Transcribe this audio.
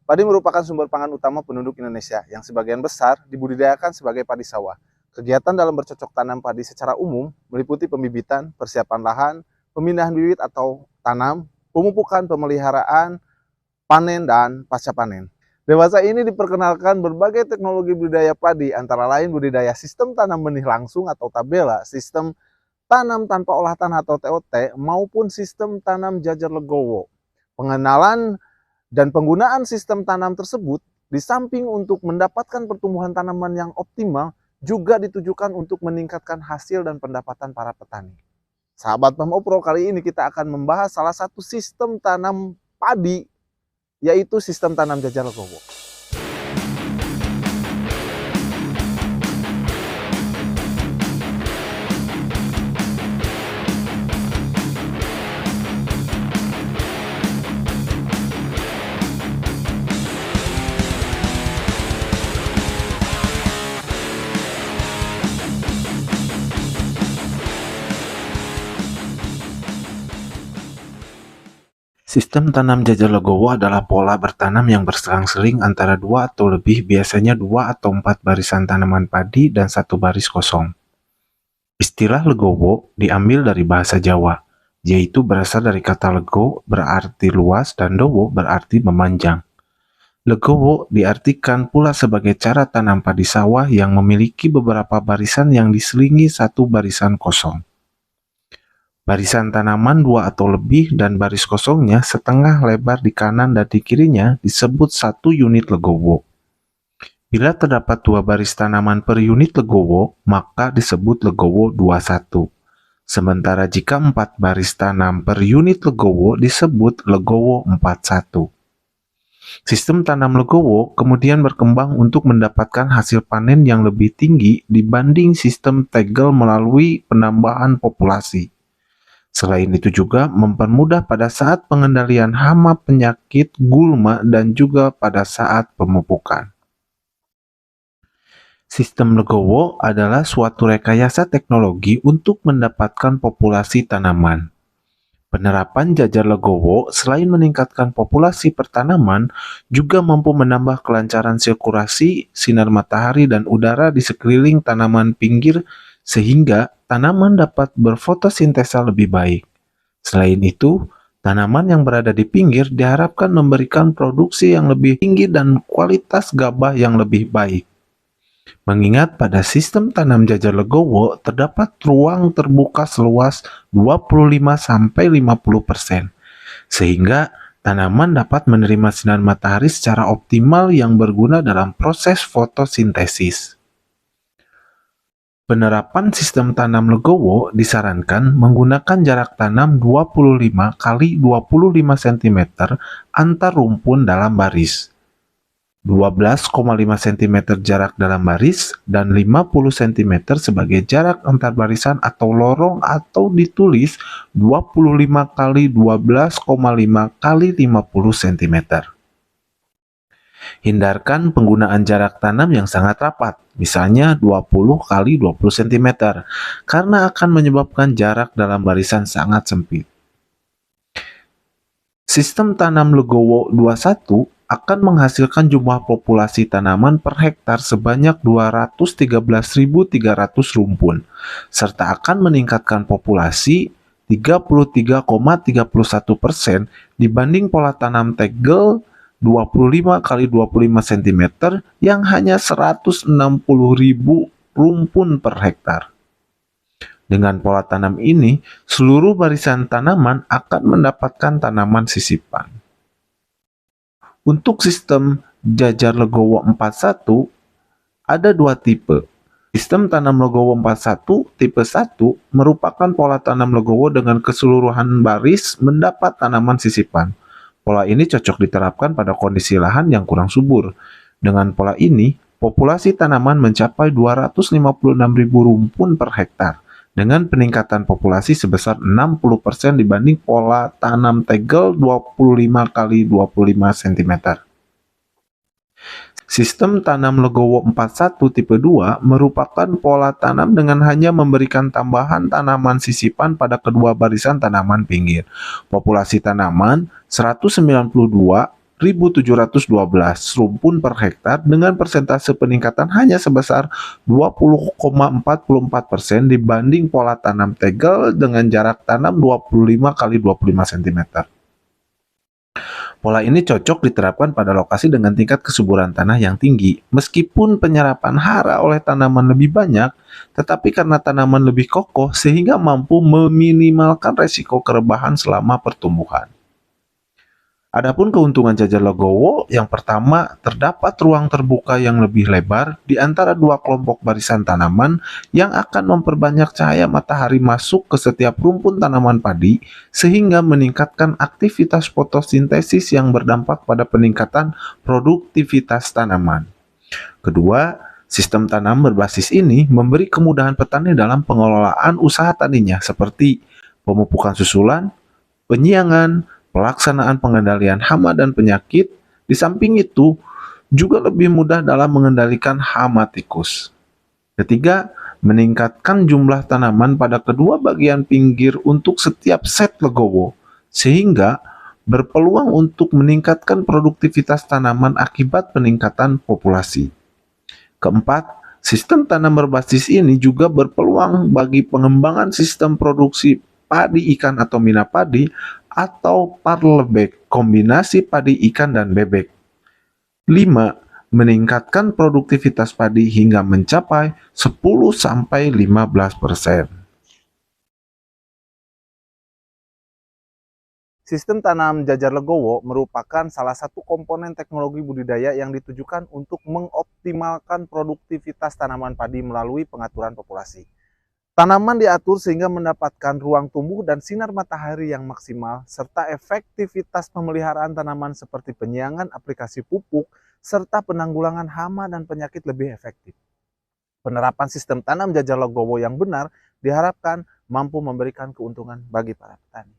Padi merupakan sumber pangan utama penduduk Indonesia yang sebagian besar dibudidayakan sebagai padi sawah. Kegiatan dalam bercocok tanam padi secara umum meliputi pembibitan, persiapan lahan, pemindahan bibit atau tanam, pemupukan, pemeliharaan, panen, dan pasca panen. Dewasa ini diperkenalkan berbagai teknologi budidaya padi, antara lain budidaya sistem tanam benih langsung atau tabela, sistem tanam tanpa olah tanah atau TOT, maupun sistem tanam jajar legowo. Pengenalan dan penggunaan sistem tanam tersebut di samping untuk mendapatkan pertumbuhan tanaman yang optimal, juga ditujukan untuk meningkatkan hasil dan pendapatan para petani. Sahabat PAMOPRO, kali ini kita akan membahas salah satu sistem tanam padi, yaitu sistem tanam jajar legowo. Sistem tanam jajar legowo adalah pola bertanam yang berselang-seling antara 2 atau lebih, biasanya 2 atau 4 barisan tanaman padi dan 1 baris kosong. Istilah legowo diambil dari bahasa Jawa, yaitu berasal dari kata lego berarti luas dan dowo berarti memanjang. Legowo diartikan pula sebagai cara tanam padi sawah yang memiliki beberapa barisan yang diselingi 1 barisan kosong. Barisan tanaman 2 atau lebih dan baris kosongnya setengah lebar di kanan dan di kirinya disebut 1 unit legowo. Bila terdapat 2 baris tanaman per unit legowo, maka disebut legowo 21. Sementara jika 4 baris tanam per unit legowo disebut legowo 41. Sistem tanam legowo kemudian berkembang untuk mendapatkan hasil panen yang lebih tinggi dibanding sistem tegel melalui penambahan populasi. Selain itu juga mempermudah pada saat pengendalian hama, penyakit, gulma, dan juga pada saat pemupukan. Sistem legowo adalah suatu rekayasa teknologi untuk mendapatkan populasi tanaman. Penerapan jajar legowo selain meningkatkan populasi pertanaman, juga mampu menambah kelancaran sirkulasi sinar matahari dan udara di sekeliling tanaman pinggir sehingga tanaman dapat berfotosintesa lebih baik. Selain itu, tanaman yang berada di pinggir diharapkan memberikan produksi yang lebih tinggi dan kualitas gabah yang lebih baik. Mengingat pada sistem tanam jajar legowo terdapat ruang terbuka seluas 25-50%, sehingga tanaman dapat menerima sinar matahari secara optimal yang berguna dalam proses fotosintesis. Penerapan sistem tanam legowo disarankan menggunakan jarak tanam 25 x 25 cm antar rumpun dalam baris, 12,5 cm jarak dalam baris, dan 50 cm sebagai jarak antar barisan atau lorong, atau ditulis 25 x 12,5 x 50 cm. Hindarkan penggunaan jarak tanam yang sangat rapat, misalnya 20 x 20 cm, karena akan menyebabkan jarak dalam barisan sangat sempit. Sistem tanam legowo 21 akan menghasilkan jumlah populasi tanaman per hektar sebanyak 213.300 rumpun, serta akan meningkatkan populasi 33,31% dibanding pola tanam tegel 25 x 25 cm yang hanya 160.000 rumpun per hektar. Dengan pola tanam ini, seluruh barisan tanaman akan mendapatkan tanaman sisipan. Untuk sistem jajar legowo 41, ada 2 tipe. Sistem tanam legowo 41 tipe 1 merupakan pola tanam legowo dengan keseluruhan baris mendapat tanaman sisipan. Pola ini cocok diterapkan pada kondisi lahan yang kurang subur. Dengan pola ini, populasi tanaman mencapai 256.000 rumpun per hektar, dengan peningkatan populasi sebesar 60% dibanding pola tanam tegel 25 x 25 cm. Sistem tanam legowo 41 tipe 2 merupakan pola tanam dengan hanya memberikan tambahan tanaman sisipan pada kedua barisan tanaman pinggir. Populasi tanaman 192 rumpun per hektar dengan persentase peningkatan hanya sebesar 20,44% dibanding pola tanam tegel dengan jarak tanam 25 kali 25 cm. Pola ini cocok diterapkan pada lokasi dengan tingkat kesuburan tanah yang tinggi. Meskipun penyerapan hara oleh tanaman lebih banyak, tetapi karena tanaman lebih kokoh sehingga mampu meminimalkan resiko kerebahan selama pertumbuhan. Adapun keuntungan jajar legowo, yang pertama, terdapat ruang terbuka yang lebih lebar di antara dua kelompok barisan tanaman yang akan memperbanyak cahaya matahari masuk ke setiap rumpun tanaman padi sehingga meningkatkan aktivitas fotosintesis yang berdampak pada peningkatan produktivitas tanaman. Kedua, sistem tanam berbasis ini memberi kemudahan petani dalam pengelolaan usaha taninya seperti pemupukan susulan, penyiangan, pelaksanaan pengendalian hama dan penyakit. Di samping itu, juga lebih mudah dalam mengendalikan hama tikus. Ketiga, meningkatkan jumlah tanaman pada kedua bagian pinggir untuk setiap set legowo, sehingga berpeluang untuk meningkatkan produktivitas tanaman akibat peningkatan populasi. Keempat, sistem tanam berbasis ini juga berpeluang bagi pengembangan sistem produksi padi ikan atau mina padi atau parlebek, kombinasi padi ikan dan bebek. 5. Meningkatkan produktivitas padi hingga mencapai 10-15%. Sistem tanam jajar legowo merupakan salah satu komponen teknologi budidaya yang ditujukan untuk mengoptimalkan produktivitas tanaman padi melalui pengaturan populasi. Tanaman diatur sehingga mendapatkan ruang tumbuh dan sinar matahari yang maksimal, serta efektivitas pemeliharaan tanaman seperti penyiangan, aplikasi pupuk, serta penanggulangan hama dan penyakit lebih efektif. Penerapan sistem tanam jajar legowo yang benar diharapkan mampu memberikan keuntungan bagi para petani.